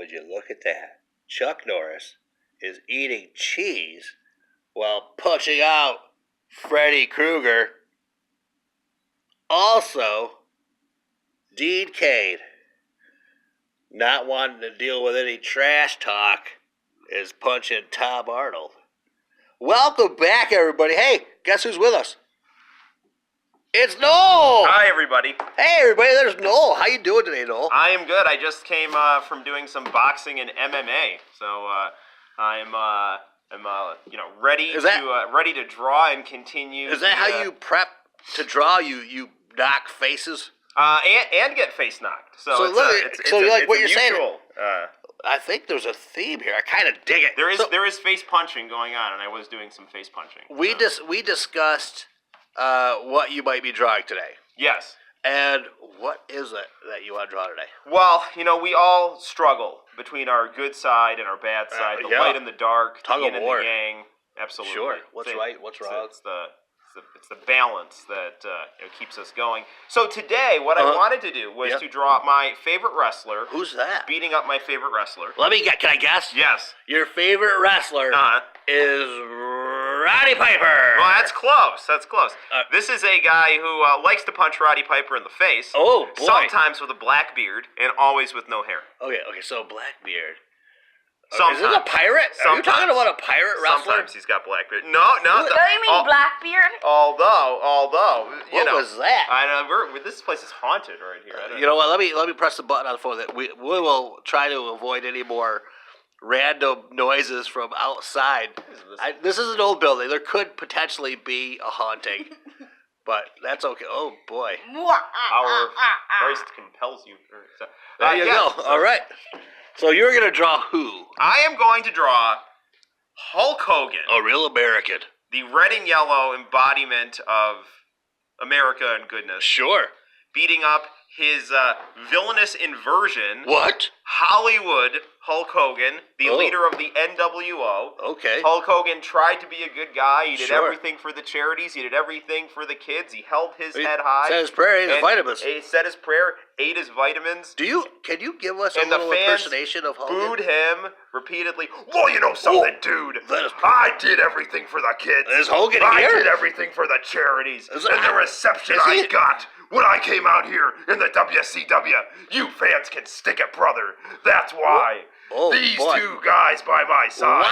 would you look at that? Chuck Norris is eating cheese while punching out Freddy Krueger. Also, Dean Cain, not wanting to deal with any trash talk, is punching Tom Arnold. Welcome back, everybody. Hey, guess who's with us? It's Noel! Hi, everybody. Hey, everybody, there's Noel. How you doing today, Noel? I am good. I just came from doing some boxing and MMA, so I'm ready ready to draw and continue. Is that how you prep to draw? You knock faces? And get face knocked. So what you're saying. Mutual, I think there's a theme here. I kind of dig it. There is face punching going on, and I was doing some face punching. We discussed what you might be drawing today. Yes. And what is it that you want to draw today? Well, we all struggle between our good side and our bad side, the light and the dark, Tug the yin of and war. the yang. Absolutely. Sure. What's right? What's wrong? It's the balance that keeps us going. So today, what I wanted to do was to draw my favorite wrestler. Who's that? Beating up my favorite wrestler. Can I guess? Yes. Your favorite wrestler is Roddy Piper. Well, that's close. That's close. This is a guy who likes to punch Roddy Piper in the face. Oh, boy. Sometimes with a black beard and always with no hair. Okay, so black beard. Sometimes. Is it a pirate? Are you talking about a pirate wrestler? Sometimes he's got black beard. No. Don't you mean Blackbeard? Although, what was that? I know this place is haunted right here. You know what? Let me press the button on the phone. That we will try to avoid any more random noises from outside. This is an old building. There could potentially be a haunting, but that's okay. Oh boy! Our Christ compels you. There you go. All right. So you're going to draw who? I am going to draw Hulk Hogan. A real American. The red and yellow embodiment of America and goodness. Sure. Beating up his villainous inversion. What? Hollywood Hulk Hogan, the leader of the NWO. Okay. Hulk Hogan tried to be a good guy. He did everything for the charities. He did everything for the kids. He held his head high. Said his prayer, ate his vitamins. He said his prayer, ate his vitamins. Can you give us a little impersonation of Hogan? Booed him repeatedly. Well, you know something, dude. I did everything for the kids. Is Hogan here? I did everything for the charities. And the reception I got when I came out here in the WCW. You fans can stick it, brother. That's why. These two guys by my side,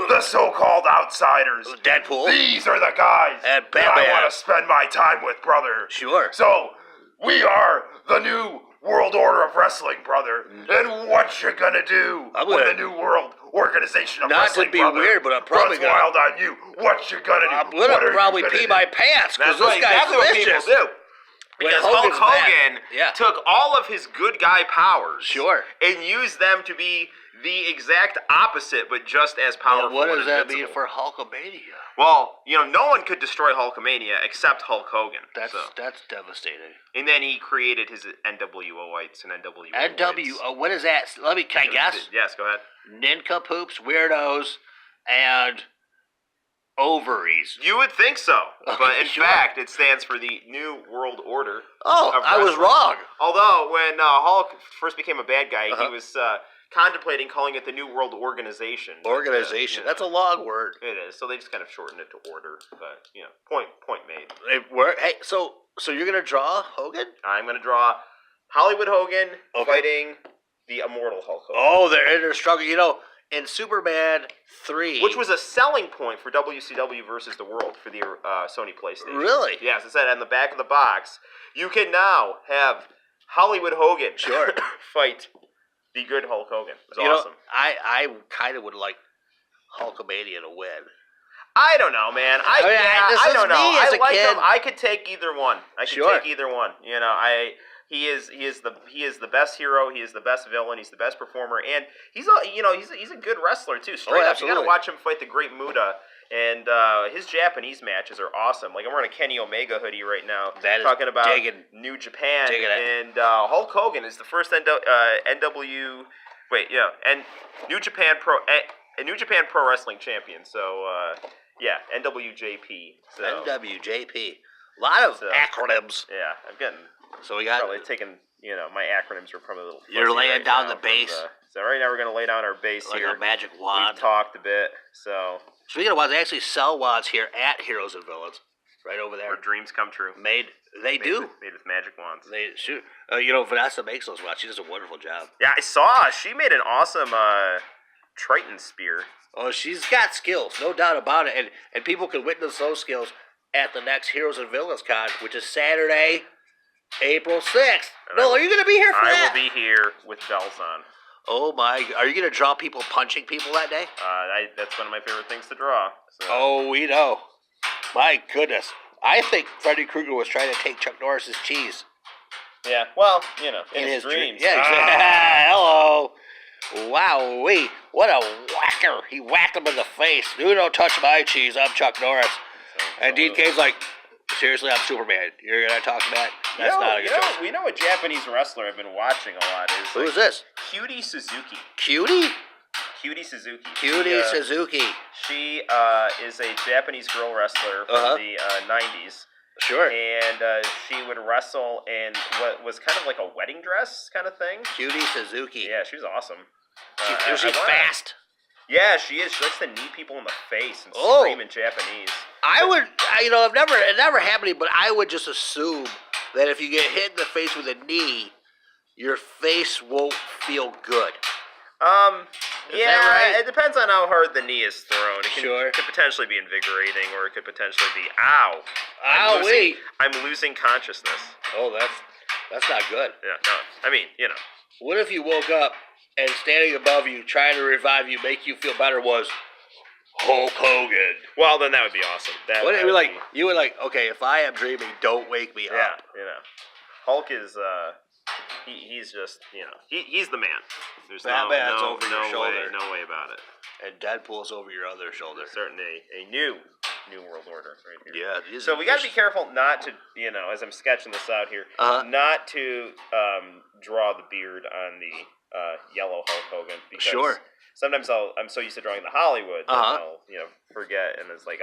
the so-called outsiders, Deadpool. These are the guys that I want to spend my time with, brother. Sure. So, we are the new world order of wrestling, brother. And what you gonna do when the new world organization of wrestling, Not to be weird, but I'm probably runs wild on you? What you gonna do? I'm gonna probably pee my pants, because this guy's vicious. What people do. Because Hulk Hogan took all of his good guy powers and used them to be the exact opposite, but just as powerful. What does that mean for Hulkamania? Well, no one could destroy Hulkamania except Hulk Hogan. That's devastating. And then he created his NWOites and NWO. What is that? Can I guess? Yes, go ahead. Nincompoops, weirdos, and ovaries. You would think so, but in fact, it stands for the New World Order. Oh, I was wrong. Although, when Hulk first became a bad guy, he was contemplating calling it the New World Organization. Organization. That's a long word. It is. So they just kind of shortened it to order. But, point made. Hey, so you're going to draw Hogan? I'm going to draw Hollywood Hogan fighting the immortal Hulk Hogan. Oh, they're in a struggle. In Superman 3... Which was a selling point for WCW versus the World for the Sony PlayStation. Really? Yes, it said on the back of the box, you can now have Hollywood Hogan fight the good Hulk Hogan. It was awesome. I kind of would like Hulkamania to win. I don't know, man. I don't know. I like him. I could take either one. He is the best hero. He is the best villain. He's the best performer, and he's a good wrestler too. Straight up, you got to watch him fight the Great Muta, and his Japanese matches are awesome. Like I'm wearing a Kenny Omega hoodie right now, talking about New Japan, and Hulk Hogan is the first and New Japan Pro Wrestling champion. So NWJP. So. NWJP. A lot of acronyms. Yeah, I'm getting. So we got probably taking. My acronyms are probably a little. You're laying down the base. So right now we're going to lay down our base like here. a magic wand. We've talked a bit, so... Speaking of wands, they actually sell wands here at Heroes and Villains. Right over there. Where dreams come true. They do. Made with magic wands. They shoot. You know, Vanessa makes those wands. She does a wonderful job. Yeah, I saw. She made an awesome Triton spear. Oh, she's got skills, no doubt about it. And people can witness those skills at the next Heroes and Villains Con, which is Saturday, April 6th. No, are you going to be here for that? I will be here with bells on. Oh my! Are you going to draw people punching people that day? That's one of my favorite things to draw. So. Oh, we know. My goodness. I think Freddy Krueger was trying to take Chuck Norris's cheese. Yeah, well, you know, in his dreams. Yeah, exactly. Hello. Wowee. What a whacker. He whacked him in the face. You don't touch my cheese. I'm Chuck Norris. And Dean Cave's like, seriously, I'm Superman. You're going to talk to that? That's not a good choice. We know a Japanese wrestler I've been watching a lot is... Who is this? Cutie Suzuki. Cutie? Cutie Suzuki. Cutie Suzuki. She is a Japanese girl wrestler from the 90s. Sure. And she would wrestle in what was kind of like a wedding dress kind of thing. Cutie Suzuki. Yeah, she was awesome. Is she fast? Yeah, she is. She likes to knee people in the face and scream in Japanese. It never happened to me, but I would just assume that if you get hit in the face with a knee, your face won't feel good. Is that right? It depends on how hard the knee is thrown. It could potentially be invigorating, or it could potentially be I'm losing consciousness. Oh, that's not good. Yeah, no. I mean, you know. What if you woke up and standing above you, trying to revive you, make you feel better, was Hulk Hogan? Well, then that would be awesome. You would like, okay, if I am dreaming, don't wake me up. Yeah, you know. Hulk is he's just, you know, he's the man. There's Batman's over your shoulder. No way about it. And Deadpool's over your other shoulder. Certainly a new world order right here. Yeah. So we got to be careful not to, you know, as I'm sketching this out here, not to draw the beard on the yellow Hulk Hogan, because sometimes I'm so used to drawing the Hollywood that I'll, you know, forget, and it's like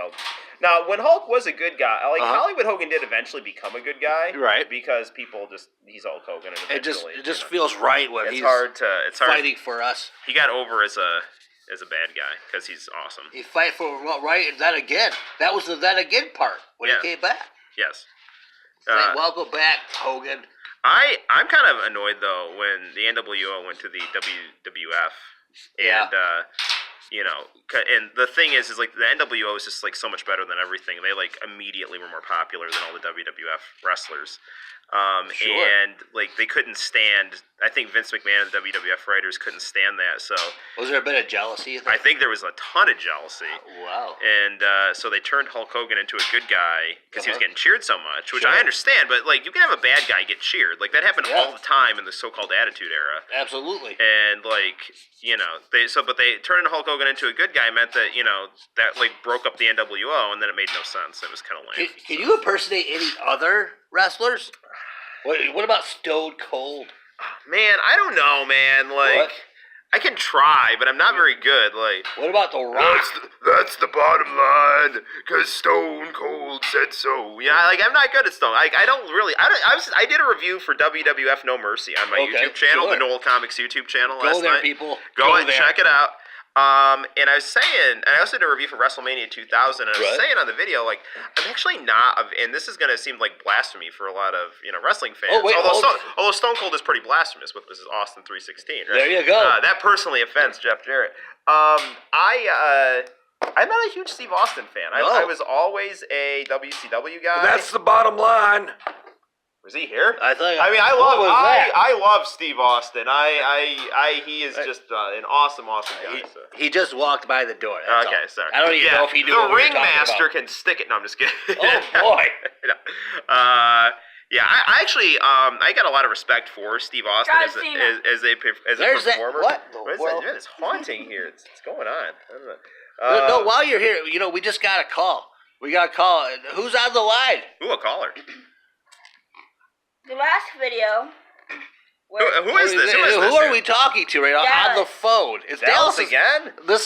now when Hulk was a good guy, Hollywood Hogan did eventually become a good guy, right? Because people he's Hulk Hogan, and it just feels right when it's hard fighting for us. He got over as a bad guy because he's awesome. He fight for right, and then again. That was the then again part when he came back. Yes. Welcome back, Hogan. I'm kind of annoyed though when the NWO went to the WWF, and you know, and the thing is like the NWO is just like so much better than everything. They like immediately were more popular than all the WWF wrestlers. And like they couldn't stand. I think Vince McMahon and the WWF writers couldn't stand that. So was there a bit of jealousy? I think there was a ton of jealousy. Wow. And so they turned Hulk Hogan into a good guy because he was getting cheered so much, which I understand. But like you can have a bad guy get cheered. Like that happened all the time in the so-called Attitude Era. Absolutely. And like you know but they turning Hulk Hogan into a good guy meant that that like broke up the NWO, and then it made no sense. It was kind of lame. Can you impersonate any other wrestlers? What about Stone Cold? Man, I don't know, man. Like, I can try, but I'm not very good. Like, what about The Rock? That's the bottom line, because Stone Cold said so. Yeah, like I'm not good at Stone. Like, I don't really. I did a review for WWF No Mercy on my YouTube channel, the Noel Comics YouTube channel. Go there, people. Go and check it out. And I was saying, and I also did a review for WrestleMania 2000, and I was saying on the video, like, I'm actually not, and this is going to seem like blasphemy for a lot of, wrestling fans. Although Stone Cold is pretty blasphemous with this Austin 316, right? There you go. That personally offends Jeff Jarrett. I'm not a huge Steve Austin fan. I was always a WCW guy. That's the bottom line. Was he here? I love Steve Austin. He is just an awesome guy. He just walked by the door. Sorry. I don't even know if he knew. The ringmaster can stick it. No, I'm just kidding. Oh boy. I actually I got a lot of respect for Steve Austin as a performer. What is that? Man, it's haunting here. It's going on. I don't know. No, while you're here, we just got a call. We got a call. Who's on the line? Ooh, a caller. The last video. Who is this? Who are we talking to right now on the phone? It's Dallas again? The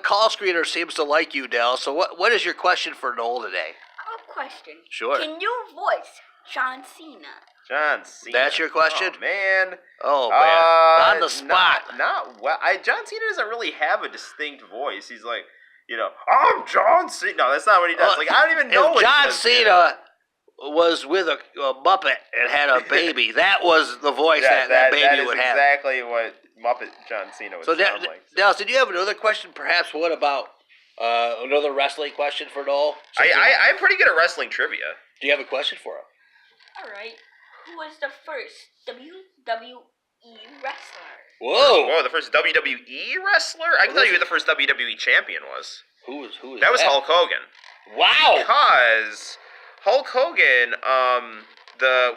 call screener seems to like you, Dallas. So what is your question for Noel today? I have a question. Sure. Can you voice John Cena? John Cena. That's your question? Oh, man. Oh, man. On the spot. Not well. John Cena doesn't really have a distinct voice. He's like, I'm John Cena. No, that's not what he does. Like, I don't even know what John he does. Cena was with a Muppet and had a baby. That was the voice that baby would have. That is exactly what Muppet John Cena would sound like. So. Dallas, did you have another question? Perhaps what about another wrestling question for Noel? I'm pretty good at wrestling trivia. Do you have a question for him? All right. Who was the first WWE wrestler? Whoa, the first WWE wrestler? I can tell you who the first WWE champion was. Who was that? Was Hulk Hogan. Wow. Because Hulk Hogan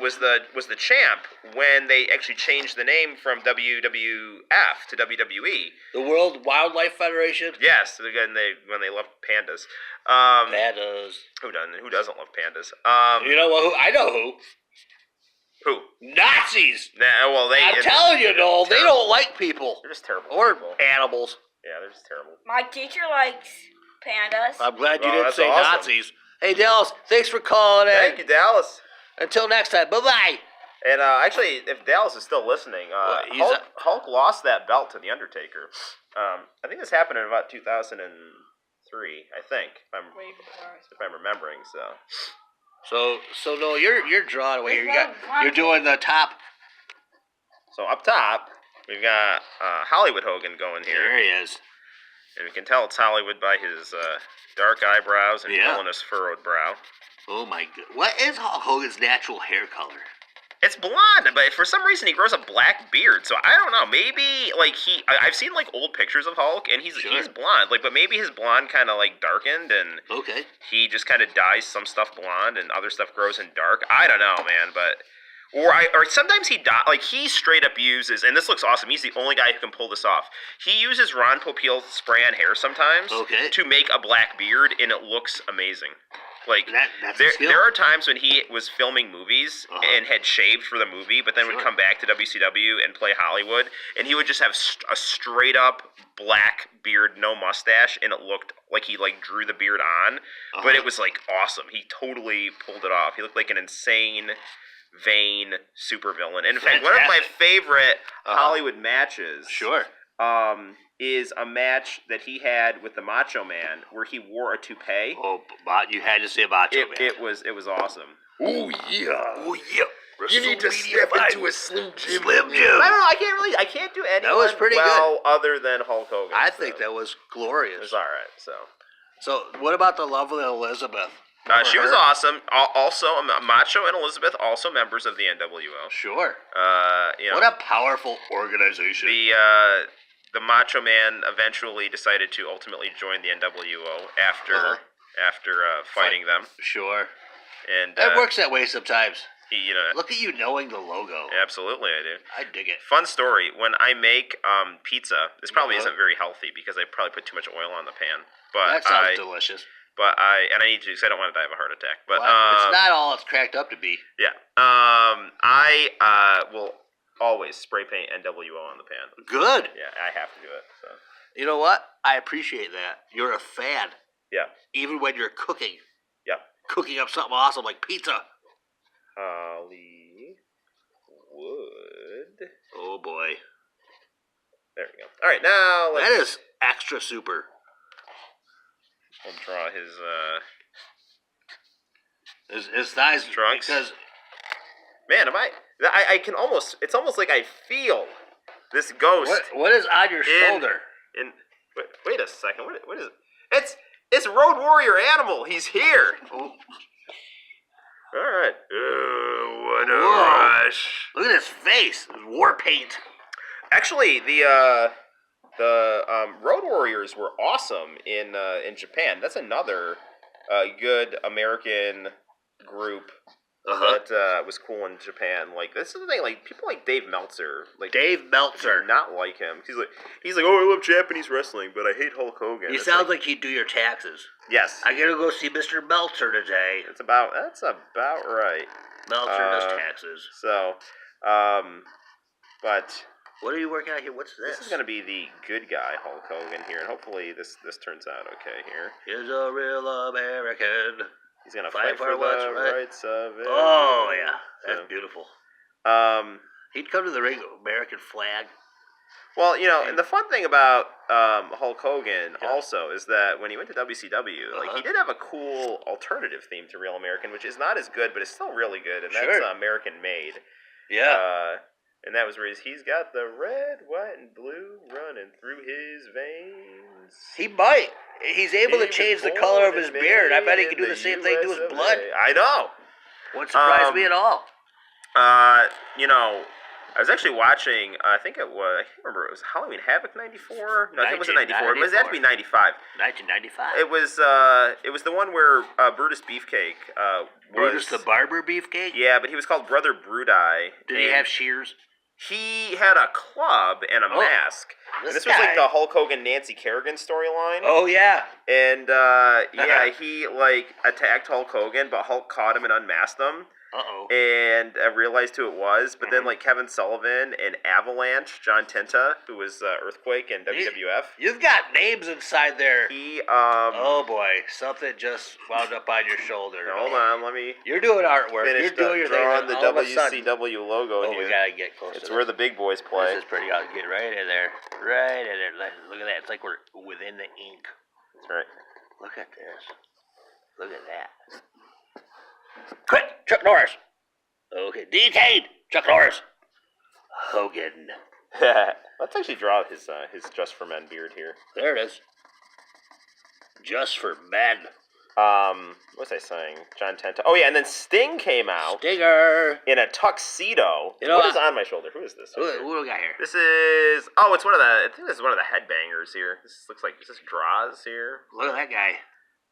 was the champ when they actually changed the name from WWF to WWE. The World Wildlife Federation? Yes, again when they loved pandas. Pandas. Who doesn't love pandas? You know what? I know who. Who? Nazis! Nah, well, I'm telling you, Noel, they don't like people. They're just terrible people. Animals. Yeah, they're just terrible. My teacher likes pandas. I'm glad you didn't say awesome. Nazis. Hey, Dallas, thanks for calling in. Thank you, Dallas. Until next time, bye-bye. And actually, if Dallas is still listening, Hulk lost that belt to The Undertaker. I think this happened in about 2003, I think, if I'm remembering, so... So no, you're drawing away. You're doing the top. So up top, we've got Hollywood Hogan going here. There he is. And we can tell it's Hollywood by his dark eyebrows and villainous furrowed brow. Oh my god. What is Hulk Hogan's natural hair color? It's blonde, but for some reason he grows a black beard. So I don't know. Maybe I've seen like old pictures of Hulk, and he's blonde. But maybe his blonde kind of like darkened, and he just kind of dyes some stuff blonde, and other stuff grows in dark. I don't know, man. But or sometimes he straight up uses, and this looks awesome. He's the only guy who can pull this off. He uses Ron Popeil spray on hair sometimes to make a black beard, and it looks amazing. Like there are times when he was filming movies and had shaved for the movie, but then would come back to WCW and play Hollywood, and he would just have a straight up black beard, no mustache, and it looked like he drew the beard on, but it was like awesome. He totally pulled it off. He looked like an insane, vain supervillain. And in fact, one of my favorite Hollywood matches. Is a match that he had with the Macho Man where he wore a toupee. Oh, you had to say Macho Man. It was awesome. Oh yeah. You need to step into a Slim Jim. I don't know. I can't do anyone that was pretty good. Other than Hulk Hogan. I think that was glorious. It was all right. So what about the lovely Elizabeth? She was awesome. Also, Macho and Elizabeth, also members of the NWO. Sure. What a powerful organization. The Macho Man eventually decided to ultimately join the NWO after fighting them. Sure. And that works that way sometimes. Look at you knowing the logo. Absolutely, I do. I dig it. Fun story. When I make pizza, this probably isn't very healthy because I probably put too much oil on the pan. But that sounds delicious. But I need to because I don't want to die of a heart attack. But it's not all it's cracked up to be. Yeah. I will always spray paint NWO on the pan. Good. Yeah, I have to do it. So. You know what? I appreciate that. You're a fan. Yeah. Even when you're cooking. Yeah. Cooking up something awesome like pizza. Hollywood. Oh boy. There we go. All right, now that is extra super. We'll draw his thighs trunks. Because man, I can almost. It's almost like I feel this ghost. What is on your shoulder? Wait a second. What is it? It's Road Warrior Animal. He's here. Oh. All right. What a rush! Look at his face. War paint. Actually, the Road Warriors were awesome in Japan. That's another good American group that was cool in Japan. Like this is the thing. Like people like Dave Meltzer. Dave Meltzer. Not like him. He's like, oh, I love Japanese wrestling, but I hate Hulk Hogan. He sounds like he'd do your taxes. Yes. I gotta go see Mr. Meltzer today. That's about right. Meltzer does taxes. So, but what are you working on here? What's this? This is gonna be the good guy Hulk Hogan here, and hopefully this turns out okay here. He's a real American. He's gonna fight for the rights of it. Oh yeah, that's beautiful. He'd come to the ring with American flag. Well, and the fun thing about Hulk Hogan also is that when he went to WCW, like he did have a cool alternative theme to Real American, which is not as good, but it's still really good, and that's American Made. Yeah. And that was where he's got the red, white, and blue running through his veins. He might. He's able to change the color of his beard. I bet he can do the same thing to his blood. I know. Wouldn't surprise me at all. I was actually watching, I can't remember, it was Halloween Havoc 94? No, I think it wasn't 94. It had to be 95. 1995. It was the one where Brutus Beefcake Brutus the Barber Beefcake? Yeah, but he was called Brother Brudai. Did he have shears? He had a club and a mask. This was like the Hulk Hogan Nancy Kerrigan storyline. Oh, yeah. And, he, attacked Hulk Hogan, but Hulk caught him and unmasked him. Uh-oh. And realized who it was. But then, Kevin Sullivan and Avalanche, John Tenta, who was Earthquake in WWF. You've got names inside there. Oh, boy. Something just wound up on your shoulder. Hold on, let me... You're doing artwork. You're doing your thing. Drawing the WCW logo here. Oh, we gotta get close to It's where the big boys play. This is pretty good. Get right in there. Right in there. Look at that. It's like we're within the ink. That's right. Look at this. Look at that. Quick, Chuck Norris. Okay, DK, Chuck Norris. Hogan. Let's actually draw his Just for Men beard here. There it is. Just for Men. What was I saying? John Tenta. Oh, yeah, and then Sting came out. Stinger. In a tuxedo. What is on my shoulder? Who is this? Who do we got here? This is... Oh, it's I think this is one of the headbangers here. This looks like... Is this Draws here? Look at that guy.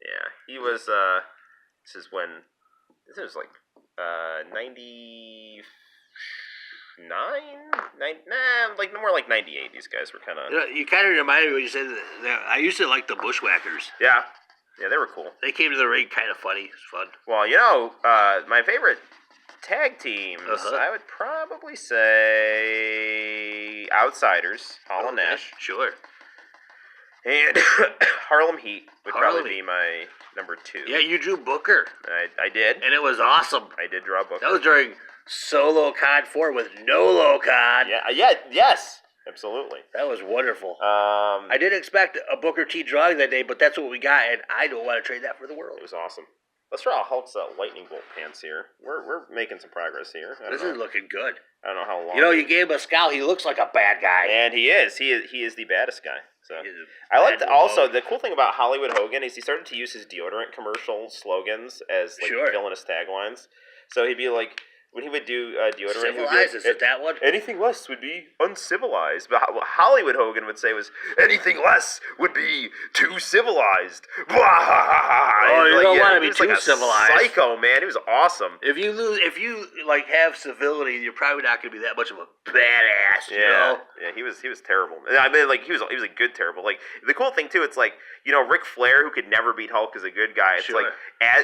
Yeah, he was... This is when... This was 99? More like 98. These guys were kind of... You kind of reminded me when you said that. I used to like the Bushwhackers. Yeah. Yeah, they were cool. They came to the ring kind of funny. It was fun. Well, my favorite tag teams, I would probably say Outsiders, Hall and Nash. Sure. And Harlem Heat would probably be my number 2. Yeah, you drew Booker. I did. And it was awesome. I did draw Booker. That was during Solo Con 4 with Nolo Con. Yes. Absolutely. That was wonderful. I didn't expect a Booker T drawing that day, but that's what we got, and I don't want to trade that for the world. It was awesome. Let's draw Hulk's lightning bolt pants here. We're making some progress here. This is looking good. I don't know how long. You gave him a scowl. He looks like a bad guy. And he is. He is the baddest guy. So I liked also the cool thing about Hollywood Hogan is he started to use his deodorant commercial slogans as villainous taglines. So he'd be like, when he would do deodorant, civilized, is it that one? Anything less would be uncivilized. But what Hollywood Hogan would say was, anything less would be too civilized. Oh, you don't want to be too civilized. Psycho, man. He was awesome. If you have civility, you're probably not going to be that much of a badass. You know? Yeah. He was terrible. I mean, he was a good terrible. The cool thing too, it's Ric Flair, who could never beat Hulk, is a good guy. It's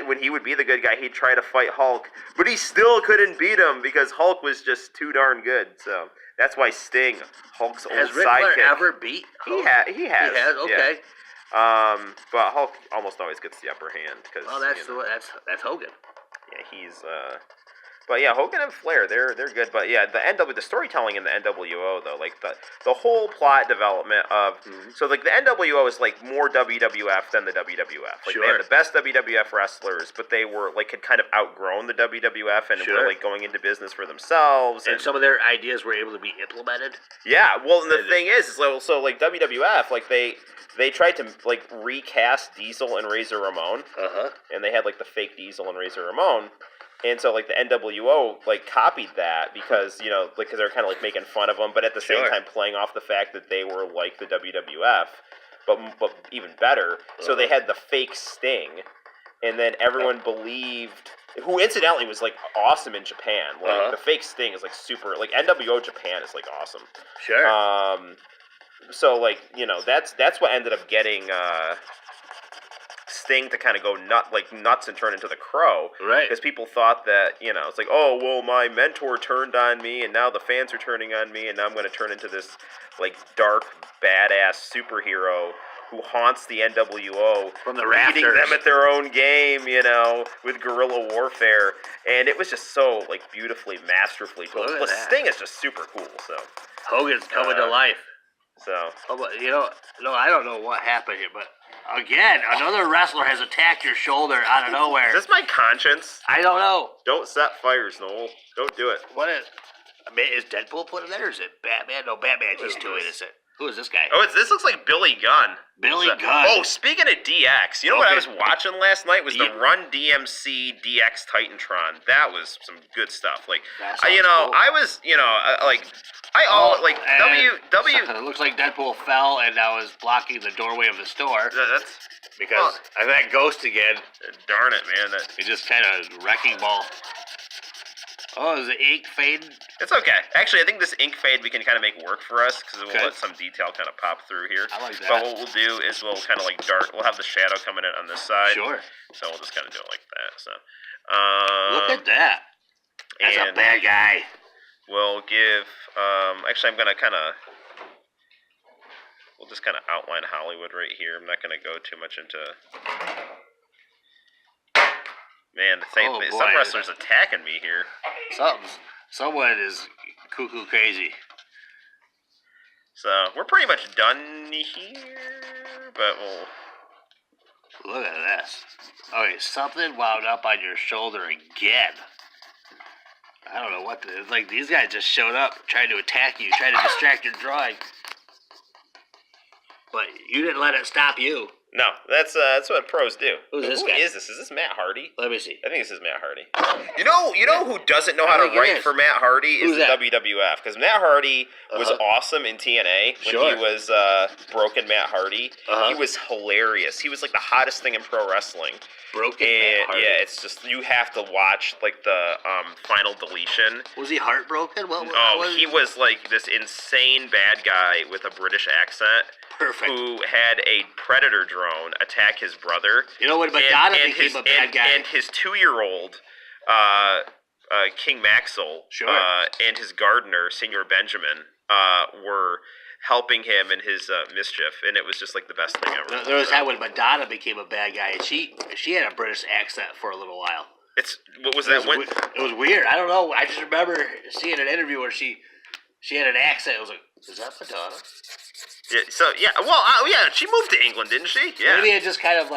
when he would be the good guy, he'd try to fight Hulk, but he still couldn't beat him because Hulk was just too darn good. So that's why Sting, Hulk's old sidekick. Has Ric Flair ever beat Hulk? He has. He has. Okay. Yeah. But Hulk almost always gets the upper hand because. Well, that's Hogan. Yeah, he's. But yeah, Hogan and Flair, they're good. But yeah, the storytelling in the NWO though, the whole plot development of so the NWO is more WWF than the WWF. They had the best WWF wrestlers, but they were had kind of outgrown the WWF and were going into business for themselves. And some of their ideas were able to be implemented. Yeah, well, and the thing is WWF they tried to recast Diesel and Razor Ramon. And they had the fake Diesel and Razor Ramon. And so, the NWO, copied that because, because they were kind of, making fun of them, but at the same time playing off the fact that they were like the WWF, but even better. So they had the fake Sting, and then everyone believed, who incidentally was, awesome in Japan. The fake Sting is, super, NWO Japan is, awesome. Sure. So, that's what ended up getting, Sting to kind of go nuts and turn into the Crow, right? Because people thought that it's oh well, my mentor turned on me, and now the fans are turning on me, and now I'm going to turn into this dark badass superhero who haunts the NWO from the beating rafters. them at their own game, with guerrilla warfare, and it was just so beautifully, masterfully told. Look at The that. Sting is just super cool. So Hogan's coming to life. So No, I don't know what happened here, but again, another wrestler has attacked your shoulder out of nowhere. is this my conscience? I don't know. Don't set fires, Noel. Don't do it. What is? I mean, is Deadpool put him there, or is it Batman? No, Batman. He's too innocent. Who is this guy? Oh, this looks like Billy Gunn. Billy Gunn. Oh, speaking of DX, what I was watching last night was the Run DMC DX Titantron. That was some good stuff. Cool. I was, It looks like Deadpool fell and now is blocking the doorway of the store. That's because I that ghost again. Darn it, man! He just kind of wrecking ball. Oh, is the ink fading? It's okay. Actually, I think this ink fade we can kind of make work for us because it will let some detail kind of pop through here. I like that. But what we'll do is we'll kind of we'll have the shadow coming in on this side. Sure. So we'll just kind of do it like that. So. Look at that. That's a bad guy. We'll give. Actually, I'm gonna we'll just kind of outline Hollywood right here. I'm not gonna go too much into. Man, some wrestlers attacking me here. Someone is cuckoo crazy. So we're pretty much done here, but we'll. Look at this. Okay, something wound up on your shoulder again. I don't know what. It's like these guys just showed up, trying to attack you, trying to distract your drawing. But you didn't let it stop you. No, that's what pros do. Who's this guy? Who is this? Is this Matt Hardy? Let me see. I think this is Matt Hardy. You know who doesn't know how to write for Matt Hardy is the WWF, because Matt Hardy was awesome in TNA when he was Broken Matt Hardy. He was hilarious. He was like the hottest thing in pro wrestling. Broken Matt Hardy. Yeah, it's just you have to watch the final deletion. Was he heartbroken? He was like this insane bad guy with a British accent. Perfect. Who had a Predator drone attack his brother. When Madonna became a bad guy. And his 2-year-old, King Maxwell, and his gardener, Senor Benjamin, were helping him in his mischief, and it was just like the best thing ever. There was that when Madonna became a bad guy, and she had a British accent for a little while. What was that? It was weird. I don't know. I just remember seeing an interview where she had an accent. It was like, is that Madonna? Yeah. So she moved to England, didn't she? Yeah. Maybe it just kind of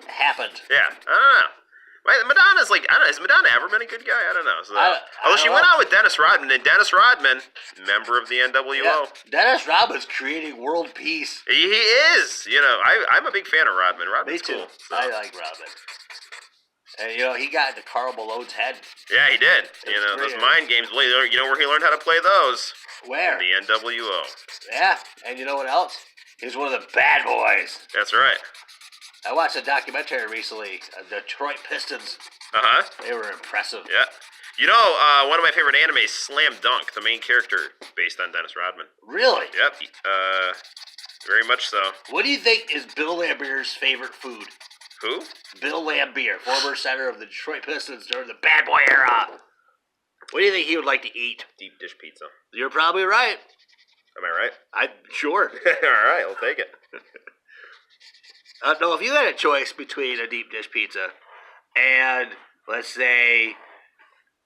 happened. Yeah. I don't know. Madonna's has Madonna ever been a good guy? I don't know. So, although she went out with Dennis Rodman, and Dennis Rodman, member of the NWO. Yeah. Dennis Rodman's creating world peace. He is. I'm a big fan of Rodman. Rodman's Me too. Cool. So. I like Rodman. And he got into Karl Malone's head. Yeah, he did. Those mind games. Where he learned how to play those? Where? In the NWO. Yeah, and you know what else? He was one of the bad boys. That's right. I watched a documentary recently, Detroit Pistons. They were impressive. Yeah. One of my favorite animes, Slam Dunk, the main character based on Dennis Rodman. Really? Yep. Very much so. What do you think is Bill Lambier's favorite food? Who? Bill Lambier, former center of the Detroit Pistons during the bad boy era. What do you think he would like to eat? Deep dish pizza. You're probably right. Am I right? I'm sure. All right, I'll take it. No, if you had a choice between a deep dish pizza and, let's say,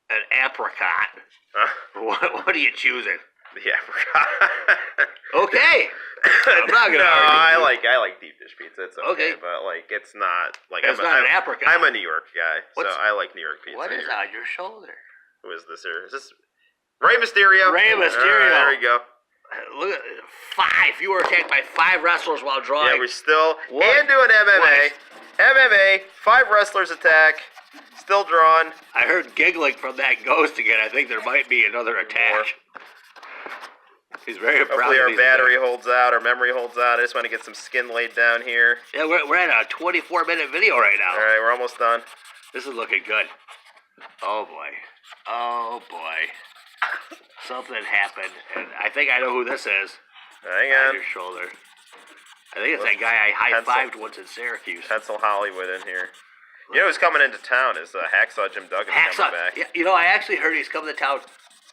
an apricot, what are you choosing? The apricot. Okay. I'm not gonna argue. I like deep dish pizza. It's okay, but it's not it's not an apricot. I'm a New York guy, so I like New York pizza. What is on your shoulder? Who is this here? Is this Rey Mysterio? Rey Mysterio. There we go. Look at 5. You were attacked by 5 wrestlers while drawing. Yeah, we're still and doing MMA. MMA. 5 wrestlers attack. Still drawn. I heard giggling from that ghost again. I think there might be another attack. He's very proud. Hopefully our battery holds out, our memory holds out. I just want to get some skin laid down here. Yeah, we're at a 24-minute video right now. All right, we're almost done. This is looking good. Oh, boy. Oh, boy. Something happened, and I think I know who this is. Hang on. Your shoulder. I think it's that guy I high-fived once in Syracuse. Pencil Hollywood in here. You know who's coming into town is Hacksaw Jim Duggan coming back. Yeah, I actually heard he's coming to town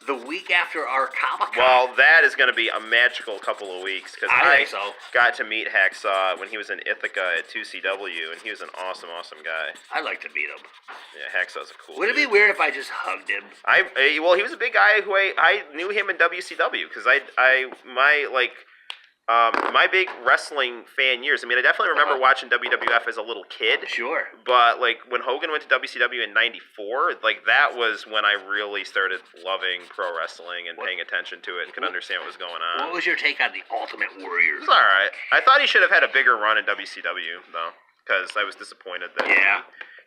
the week after our Comic-Con. Well, that is going to be a magical couple of weeks because I think so. got to meet Hacksaw when he was in Ithaca at 2CW, and he was an awesome, awesome guy. I'd like to meet him. Yeah, Hacksaw's a cool Would it be dude. weird if I just hugged him? Well, he was a big guy who I knew him in WCW because my big wrestling fan years. I mean, I definitely remember watching WWF as a little kid. Sure. But like when Hogan went to WCW in '94, like that was when I really started loving pro wrestling and paying attention to it and could understand what was going on. What was your take on the Ultimate Warrior? It was all right. I thought he should have had a bigger run in WCW though, because I was disappointed that he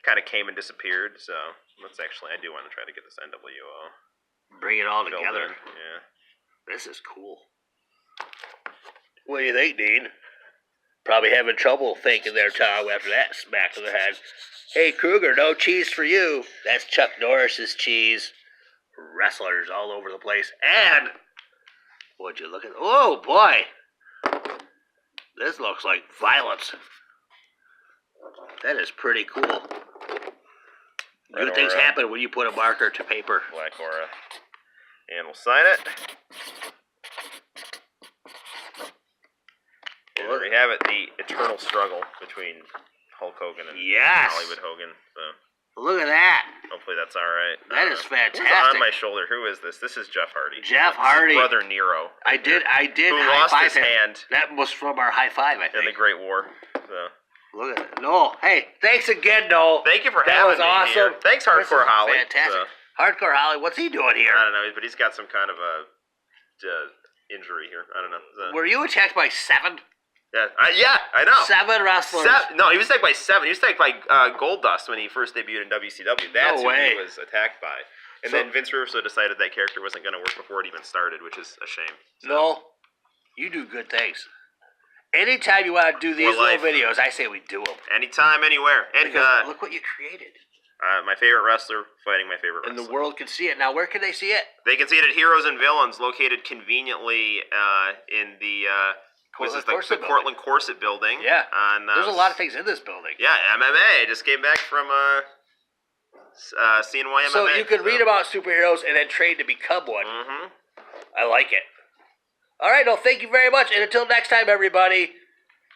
kind of came and disappeared. So I do want to try to get this NWO. Bring it all together. Yeah. This is cool. What do you think, Dean? Probably having trouble thinking there, Tom, after that smack to the head. Hey, Kruger, no cheese for you. That's Chuck Norris's cheese. Wrestlers all over the place. And, would you look at... Oh, boy. This looks like violence. That is pretty cool. Good things happen when you put a marker to paper. Black Aura. And we'll sign it. And there we have it, the eternal struggle between Hulk Hogan and Hollywood Hogan. So look at that. hopefully that's all right. That is fantastic. Who's on my shoulder? Who is this? This is Jeff Hardy. Jeff Hardy. His brother Nero. I did. Who lost his hand. That was from our high five, I think. In the Great War. So. Look at it. Noel. Hey, thanks again, Noel. Thank you for having me awesome. here. Thanks, Hardcore Holly. Fantastic. Hardcore Holly, what's he doing here? I don't know, but he's got some kind of a injury here. I don't know. Were you attacked by 7? Yeah, I know. 7 wrestlers. No, he was attacked by 7. He was attacked by Goldust when he first debuted in WCW. That's who he was attacked by. And then Vince Russo decided that character wasn't going to work before it even started, which is a shame. So. No, you do good things. Anytime you want to do these little videos, I say we do them. Anytime, anywhere. And look what you created. My favorite wrestler fighting my favorite wrestler. And the world can see it. Now, where can they see it? They can see it at Heroes and Villains, located conveniently in the Cortland Corset building. Yeah. There's a lot of things in this building. Yeah, MMA. I just came back from CNY MMA. So you can read about superheroes and then train to become one. Mm-hmm. I like it. All right, well, thank you very much. And until next time, everybody,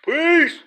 peace.